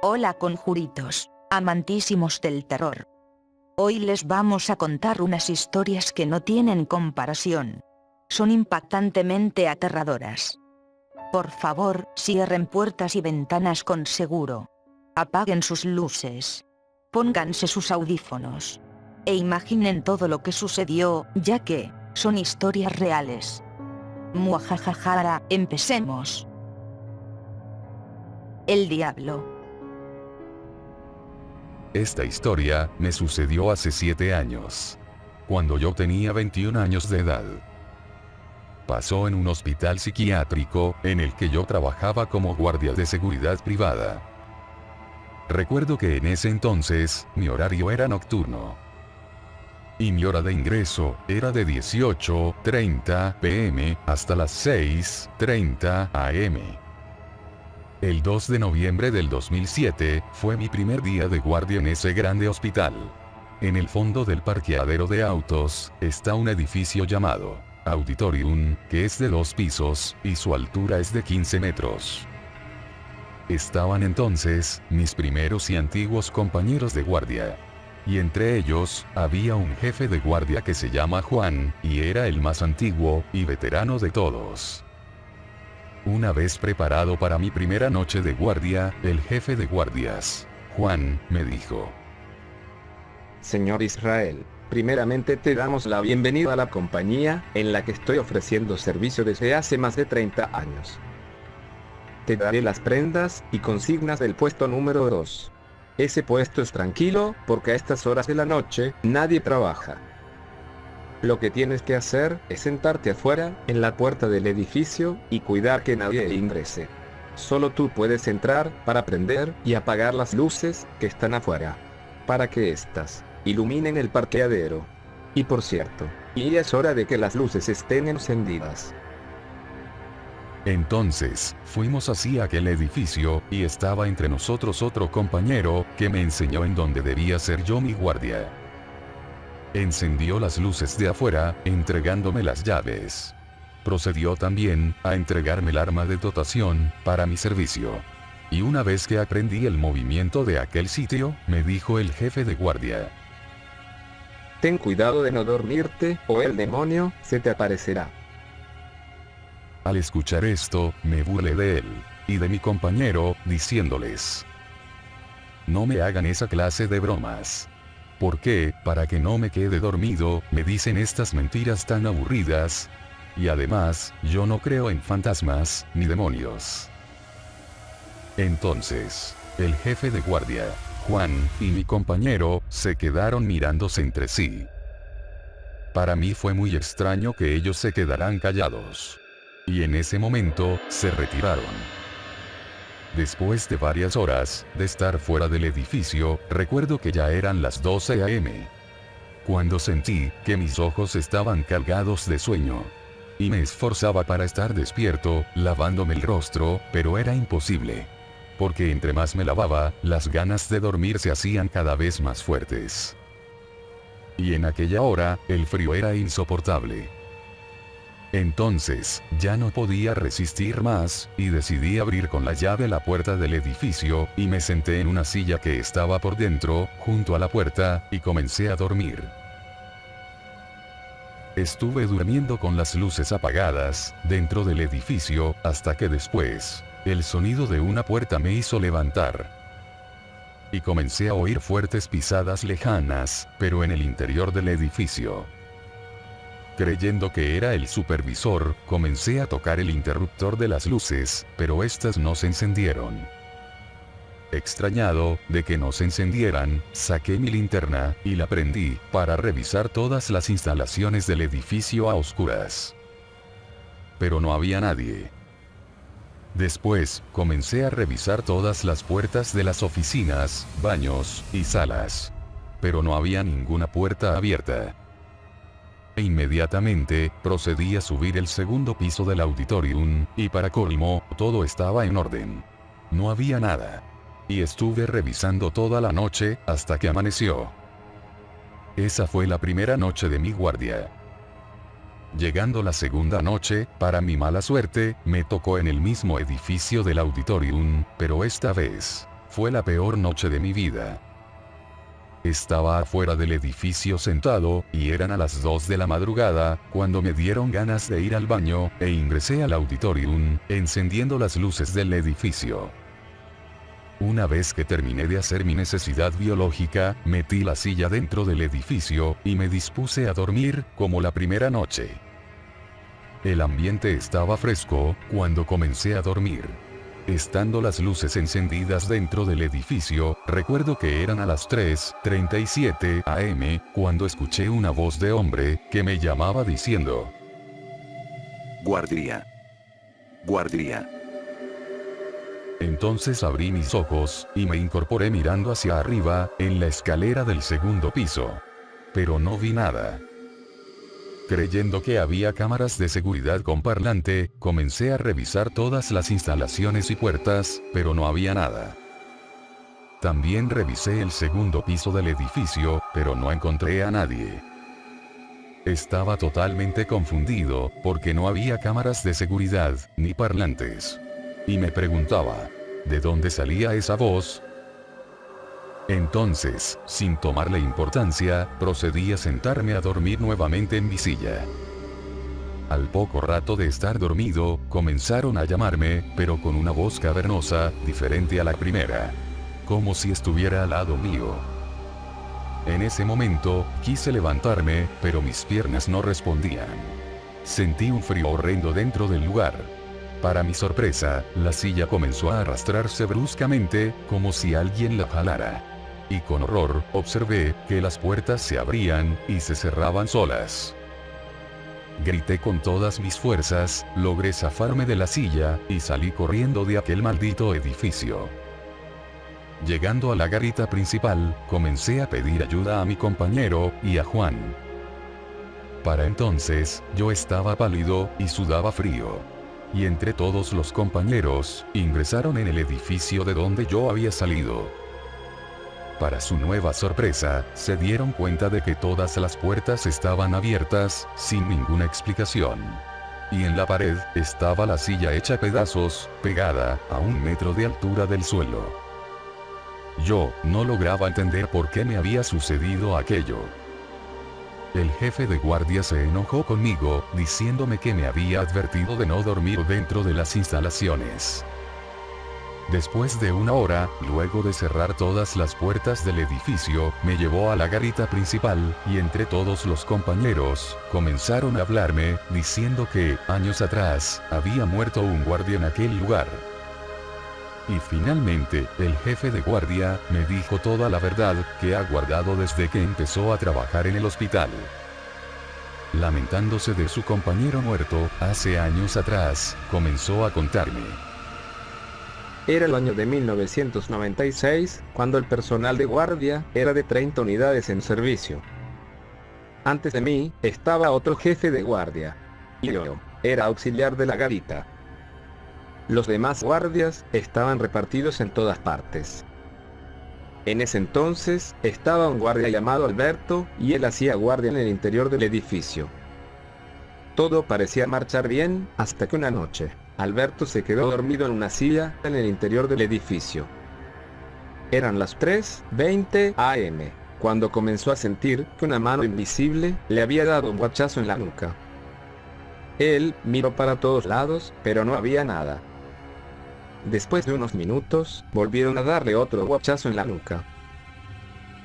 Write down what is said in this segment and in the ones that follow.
Hola conjuritos, amantísimos del terror. Hoy les vamos a contar unas historias que no tienen comparación. Son impactantemente aterradoras. Por favor, cierren puertas y ventanas con seguro. Apaguen sus luces. Pónganse sus audífonos. E imaginen todo lo que sucedió, ya que son historias reales. Muajajajara, empecemos. El diablo. Esta historia me sucedió hace 7 años, cuando yo tenía 21 años de edad. Pasó en un hospital psiquiátrico, en el que yo trabajaba como guardia de seguridad privada. Recuerdo que en ese entonces, mi horario era nocturno. Y mi hora de ingreso, era de 18:30 p.m. hasta las 6:30 a.m. El 2 de noviembre del 2007, fue mi primer día de guardia en ese grande hospital. En el fondo del parqueadero de autos, está un edificio llamado Auditorium, que es de 2 pisos, y su altura es de 15 metros. Estaban entonces, mis primeros y antiguos compañeros de guardia. Y entre ellos, había un jefe de guardia que se llama Juan, y era el más antiguo, y veterano de todos. Una vez preparado para mi primera noche de guardia, el jefe de guardias, Juan, me dijo: Señor Israel, primeramente te damos la bienvenida a la compañía, en la que estoy ofreciendo servicio desde hace más de 30 años. Te daré las prendas y consignas del puesto número 2. Ese puesto es tranquilo, porque a estas horas de la noche, nadie trabaja. Lo que tienes que hacer es sentarte afuera, en la puerta del edificio, y cuidar que nadie ingrese. Solo tú puedes entrar, para prender y apagar las luces que están afuera, para que éstas iluminen el parqueadero. Y por cierto, ya es hora de que las luces estén encendidas. Entonces, fuimos hacia aquel edificio, y estaba entre nosotros otro compañero, que me enseñó en dónde debía ser yo mi guardia. Encendió las luces de afuera, entregándome las llaves. Procedió también a entregarme el arma de dotación para mi servicio. Y una vez que aprendí el movimiento de aquel sitio, me dijo el jefe de guardia: Ten cuidado de no dormirte, o el demonio se te aparecerá. Al escuchar esto, me burlé de él y de mi compañero, diciéndoles: no me hagan esa clase de bromas. ¿Por qué, para que no me quede dormido, me dicen estas mentiras tan aburridas? Y además, yo no creo en fantasmas, ni demonios. Entonces, el jefe de guardia, Juan, y mi compañero, se quedaron mirándose entre sí. Para mí fue muy extraño que ellos se quedaran callados. Y en ese momento, se retiraron. Después de varias horas de estar fuera del edificio, recuerdo que ya eran las 12 a.m. cuando sentí que mis ojos estaban cargados de sueño. Y me esforzaba para estar despierto, lavándome el rostro, pero era imposible. Porque entre más me lavaba, las ganas de dormir se hacían cada vez más fuertes. Y en aquella hora, el frío era insoportable. Entonces, ya no podía resistir más, y decidí abrir con la llave la puerta del edificio, y me senté en una silla que estaba por dentro, junto a la puerta, y comencé a dormir. Estuve durmiendo con las luces apagadas, dentro del edificio, hasta que después, el sonido de una puerta me hizo levantar. Y comencé a oír fuertes pisadas lejanas, pero en el interior del edificio. Creyendo que era el supervisor, comencé a tocar el interruptor de las luces, pero estas no se encendieron. Extrañado de que no se encendieran, saqué mi linterna, y la prendí, para revisar todas las instalaciones del edificio a oscuras. Pero no había nadie. Después, comencé a revisar todas las puertas de las oficinas, baños, y salas. Pero no había ninguna puerta abierta. E inmediatamente, procedí a subir el segundo piso del auditorium, y para colmo, todo estaba en orden. No había nada. Y estuve revisando toda la noche, hasta que amaneció. Esa fue la primera noche de mi guardia. Llegando la segunda noche, para mi mala suerte, me tocó en el mismo edificio del auditorium, pero esta vez, fue la peor noche de mi vida. Estaba afuera del edificio sentado, y eran a las 2 de la madrugada, cuando me dieron ganas de ir al baño, e ingresé al auditorium, encendiendo las luces del edificio. Una vez que terminé de hacer mi necesidad biológica, metí la silla dentro del edificio, y me dispuse a dormir, como la primera noche. El ambiente estaba fresco, cuando comencé a dormir. Estando las luces encendidas dentro del edificio, recuerdo que eran a las 3:37 am, cuando escuché una voz de hombre, que me llamaba diciendo: Guardia. Guardia. Entonces abrí mis ojos, y me incorporé mirando hacia arriba, en la escalera del segundo piso. Pero no vi nada. Creyendo que había cámaras de seguridad con parlante, comencé a revisar todas las instalaciones y puertas, pero no había nada. También revisé el segundo piso del edificio, pero no encontré a nadie. Estaba totalmente confundido, porque no había cámaras de seguridad, ni parlantes. Y me preguntaba, ¿de dónde salía esa voz? Entonces, sin tomarle importancia, procedí a sentarme a dormir nuevamente en mi silla. Al poco rato de estar dormido, comenzaron a llamarme, pero con una voz cavernosa, diferente a la primera. Como si estuviera al lado mío. En ese momento, quise levantarme, pero mis piernas no respondían. Sentí un frío horrendo dentro del lugar. Para mi sorpresa, la silla comenzó a arrastrarse bruscamente, como si alguien la jalara. Y con horror, observé que las puertas se abrían, y se cerraban solas. Grité con todas mis fuerzas, logré zafarme de la silla, y salí corriendo de aquel maldito edificio. Llegando a la garita principal, comencé a pedir ayuda a mi compañero, y a Juan. Para entonces, yo estaba pálido, y sudaba frío. Y entre todos los compañeros, ingresaron en el edificio de donde yo había salido. Para su nueva sorpresa, se dieron cuenta de que todas las puertas estaban abiertas, sin ninguna explicación. Y en la pared, estaba la silla hecha pedazos, pegada, a 1 metro de altura del suelo. Yo, no lograba entender por qué me había sucedido aquello. El jefe de guardia se enojó conmigo, diciéndome que me había advertido de no dormir dentro de las instalaciones. Después de 1 hora, luego de cerrar todas las puertas del edificio, me llevó a la garita principal, y entre todos los compañeros, comenzaron a hablarme, diciendo que, años atrás, había muerto un guardia en aquel lugar. Y finalmente, el jefe de guardia, me dijo toda la verdad, que ha guardado desde que empezó a trabajar en el hospital. Lamentándose de su compañero muerto, hace años atrás, comenzó a contarme. Era el año de 1996, cuando el personal de guardia era de 30 unidades en servicio. Antes de mí, estaba otro jefe de guardia. Y yo, era auxiliar de la garita. Los demás guardias, estaban repartidos en todas partes. En ese entonces, estaba un guardia llamado Alberto, y él hacía guardia en el interior del edificio. Todo parecía marchar bien, hasta que una noche, Alberto se quedó dormido en una silla, en el interior del edificio. Eran las 3:20 am, cuando comenzó a sentir que una mano invisible, le había dado un guachazo en la nuca. Él, miró para todos lados, pero no había nada. Después de unos minutos, volvieron a darle otro guachazo en la nuca.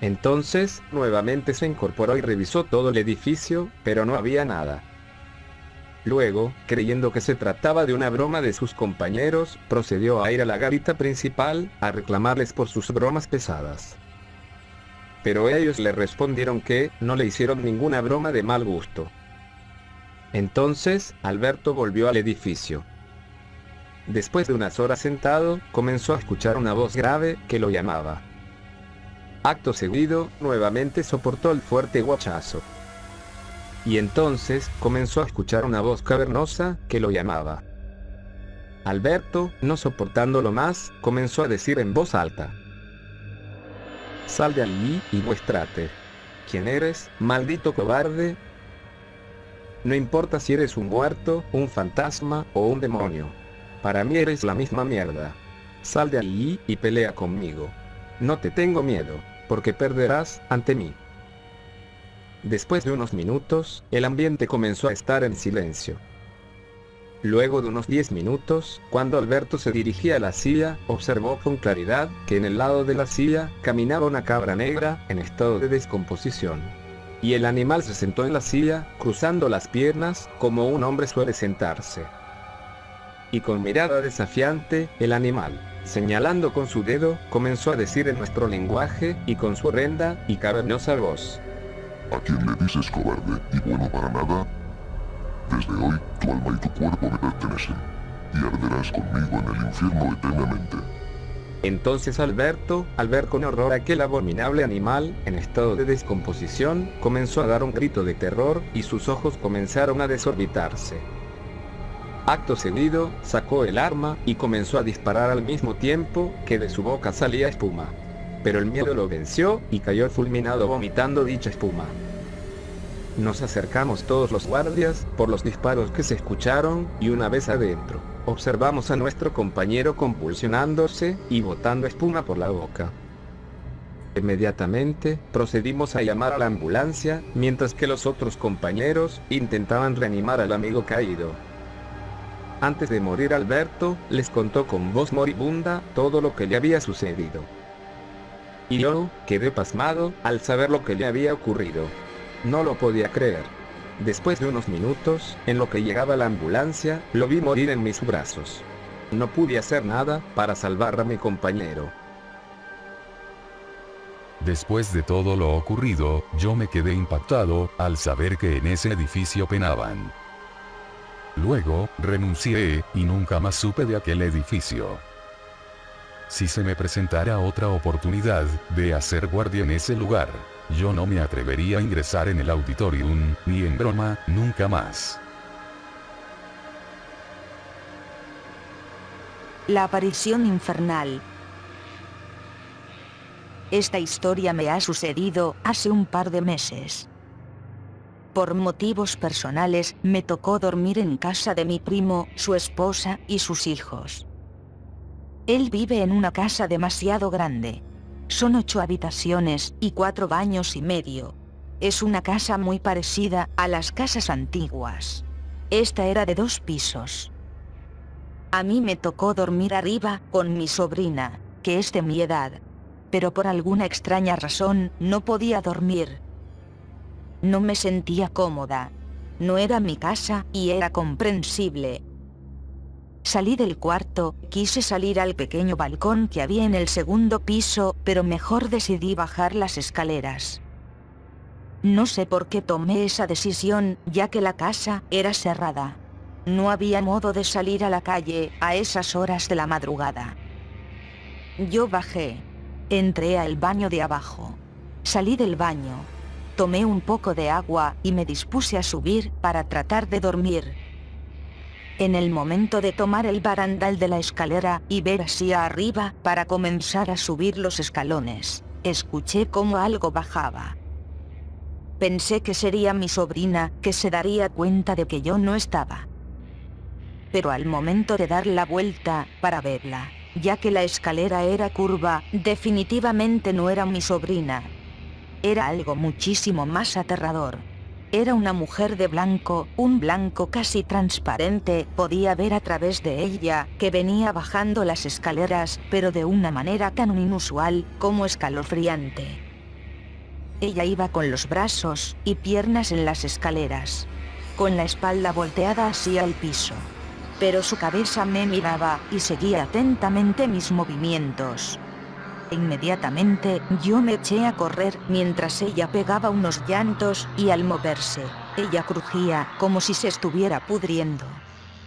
Entonces, nuevamente se incorporó y revisó todo el edificio, pero no había nada. Luego, creyendo que se trataba de una broma de sus compañeros, procedió a ir a la garita principal, a reclamarles por sus bromas pesadas. Pero ellos le respondieron que, no le hicieron ninguna broma de mal gusto. Entonces, Alberto volvió al edificio. Después de unas horas sentado, comenzó a escuchar una voz grave, que lo llamaba. Acto seguido, nuevamente soportó el fuerte guachazo. Y entonces, comenzó a escuchar una voz cavernosa, que lo llamaba. Alberto, no soportándolo más, comenzó a decir en voz alta. Sal de allí, y muéstrate. ¿Quién eres, maldito cobarde? No importa si eres un muerto, un fantasma o un demonio. Para mí eres la misma mierda. Sal de ahí y pelea conmigo. No te tengo miedo, porque perderás ante mí. Después de unos minutos, el ambiente comenzó a estar en silencio. Luego de unos 10 minutos, cuando Alberto se dirigía a la silla, observó con claridad que en el lado de la silla caminaba una cabra negra en estado de descomposición. Y el animal se sentó en la silla, cruzando las piernas, como un hombre suele sentarse. Y con mirada desafiante, el animal, señalando con su dedo, comenzó a decir en nuestro lenguaje, y con su horrenda y cavernosa voz: ¿A quién le dices cobarde y bueno para nada? Desde hoy, tu alma y tu cuerpo me pertenecen, y arderás conmigo en el infierno eternamente. Entonces Alberto, al ver con horror aquel abominable animal, en estado de descomposición, comenzó a dar un grito de terror, y sus ojos comenzaron a desorbitarse. Acto seguido, sacó el arma, y comenzó a disparar al mismo tiempo que de su boca salía espuma. Pero el miedo lo venció, y cayó fulminado vomitando dicha espuma. Nos acercamos todos los guardias, por los disparos que se escucharon, y una vez adentro, observamos a nuestro compañero convulsionándose, y botando espuma por la boca. Inmediatamente, procedimos a llamar a la ambulancia, mientras que los otros compañeros, intentaban reanimar al amigo caído. Antes de morir Alberto, les contó con voz moribunda, todo lo que le había sucedido. Y yo, quedé pasmado, al saber lo que le había ocurrido. No lo podía creer. Después de unos minutos, en lo que llegaba la ambulancia, lo vi morir en mis brazos. No pude hacer nada para salvar a mi compañero. Después de todo lo ocurrido, yo me quedé impactado, al saber que en ese edificio penaban. Luego, renuncié, y nunca más supe de aquel edificio. Si se me presentara otra oportunidad, de hacer guardia en ese lugar, yo no me atrevería a ingresar en el auditorium, ni en broma, nunca más. La aparición infernal. Esta historia me ha sucedido hace un par de meses. Por motivos personales, me tocó dormir en casa de mi primo, su esposa y sus hijos. Él vive en una casa demasiado grande. Son 8 habitaciones y 4 baños y medio. Es una casa muy parecida a las casas antiguas. Esta era de 2 pisos. A mí me tocó dormir arriba con mi sobrina, que es de mi edad. Pero por alguna extraña razón no podía dormir. No me sentía cómoda. No era mi casa y era comprensible. Salí del cuarto, quise salir al pequeño balcón que había en el segundo piso, pero mejor decidí bajar las escaleras. No sé por qué tomé esa decisión, ya que la casa era cerrada. No había modo de salir a la calle a esas horas de la madrugada. Yo bajé. Entré al baño de abajo. Salí del baño. Tomé un poco de agua y me dispuse a subir para tratar de dormir. En el momento de tomar el barandal de la escalera y ver hacia arriba para comenzar a subir los escalones, escuché cómo algo bajaba. Pensé que sería mi sobrina, que se daría cuenta de que yo no estaba. Pero al momento de dar la vuelta para verla, ya que la escalera era curva, definitivamente no era mi sobrina. Era algo muchísimo más aterrador. Era una mujer de blanco, un blanco casi transparente, podía ver a través de ella, que venía bajando las escaleras, pero de una manera tan inusual como escalofriante. Ella iba con los brazos y piernas en las escaleras, con la espalda volteada hacia el piso. Pero su cabeza me miraba y seguía atentamente mis movimientos. Inmediatamente, yo me eché a correr mientras ella pegaba unos llantos y al moverse, ella crujía como si se estuviera pudriendo.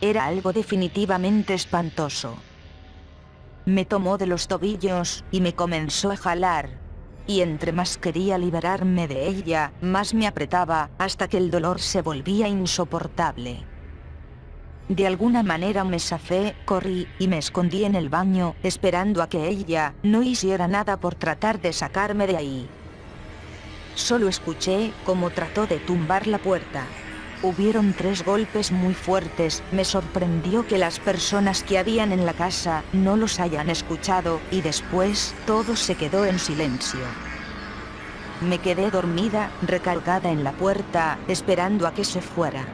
Era algo definitivamente espantoso. Me tomó de los tobillos y me comenzó a jalar. Y entre más quería liberarme de ella, más me apretaba hasta que el dolor se volvía insoportable. De alguna manera me zafé, corrí y me escondí en el baño, esperando a que ella no hiciera nada por tratar de sacarme de ahí. Solo escuché cómo trató de tumbar la puerta. Hubieron 3 golpes muy fuertes. Me sorprendió que las personas que habían en la casa no los hayan escuchado, y después todo se quedó en silencio. Me quedé dormida, recargada en la puerta, esperando a que se fuera.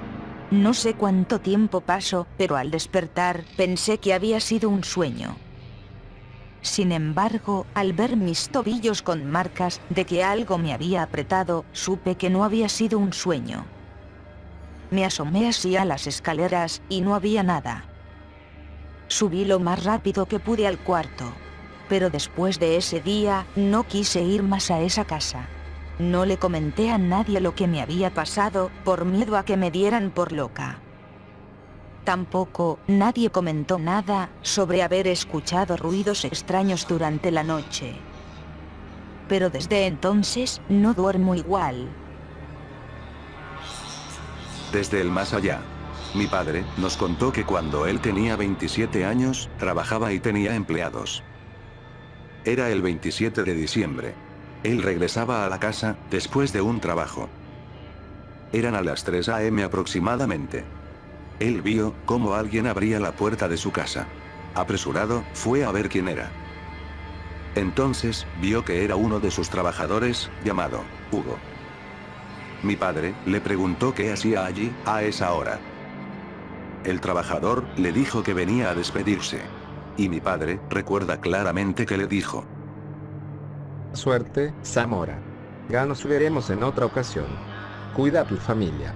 No sé cuánto tiempo pasó, pero al despertar, pensé que había sido un sueño. Sin embargo, al ver mis tobillos con marcas de que algo me había apretado, supe que no había sido un sueño. Me asomé así a las escaleras, y no había nada. Subí lo más rápido que pude al cuarto. Pero después de ese día, no quise ir más a esa casa. No le comenté a nadie lo que me había pasado, por miedo a que me dieran por loca. Tampoco, nadie comentó nada sobre haber escuchado ruidos extraños durante la noche. Pero desde entonces, no duermo igual. Desde el más allá. Mi padre nos contó que cuando él tenía 27 años, trabajaba y tenía empleados. Era el 27 de diciembre. Él regresaba a la casa, después de un trabajo. Eran a las 3 a.m. aproximadamente. Él vio cómo alguien abría la puerta de su casa. Apresurado, fue a ver quién era. Entonces, vio que era uno de sus trabajadores, llamado Hugo. Mi padre le preguntó qué hacía allí, a esa hora. El trabajador le dijo que venía a despedirse. Y mi padre recuerda claramente que le dijo: Suerte, Zamora. Ya nos veremos en otra ocasión. Cuida a tu familia.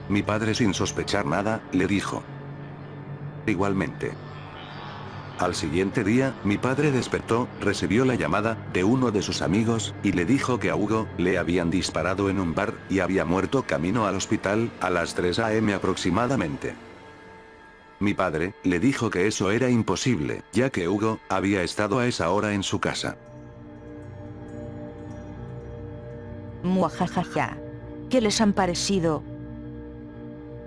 Mi padre, sin sospechar nada, le dijo: igualmente. Al siguiente día, mi padre despertó, recibió la llamada de uno de sus amigos, y le dijo que a Hugo le habían disparado en un bar, y había muerto camino al hospital, a las 3 a.m. aproximadamente. Mi padre le dijo que eso era imposible, ya que Hugo había estado a esa hora en su casa. Muajajaja. ¿Qué les han parecido?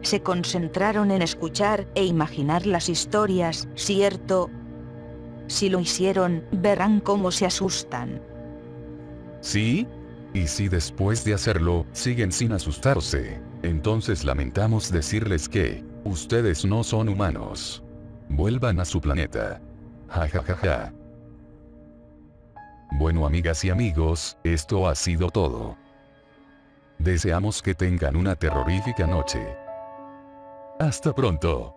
Se concentraron en escuchar e imaginar las historias, ¿cierto? Si lo hicieron, verán cómo se asustan. ¿Sí? Y si después de hacerlo, siguen sin asustarse, entonces lamentamos decirles que ustedes no son humanos. Vuelvan a su planeta. Jajajaja. Bueno, amigas y amigos, esto ha sido todo. Deseamos que tengan una terrorífica noche. Hasta pronto.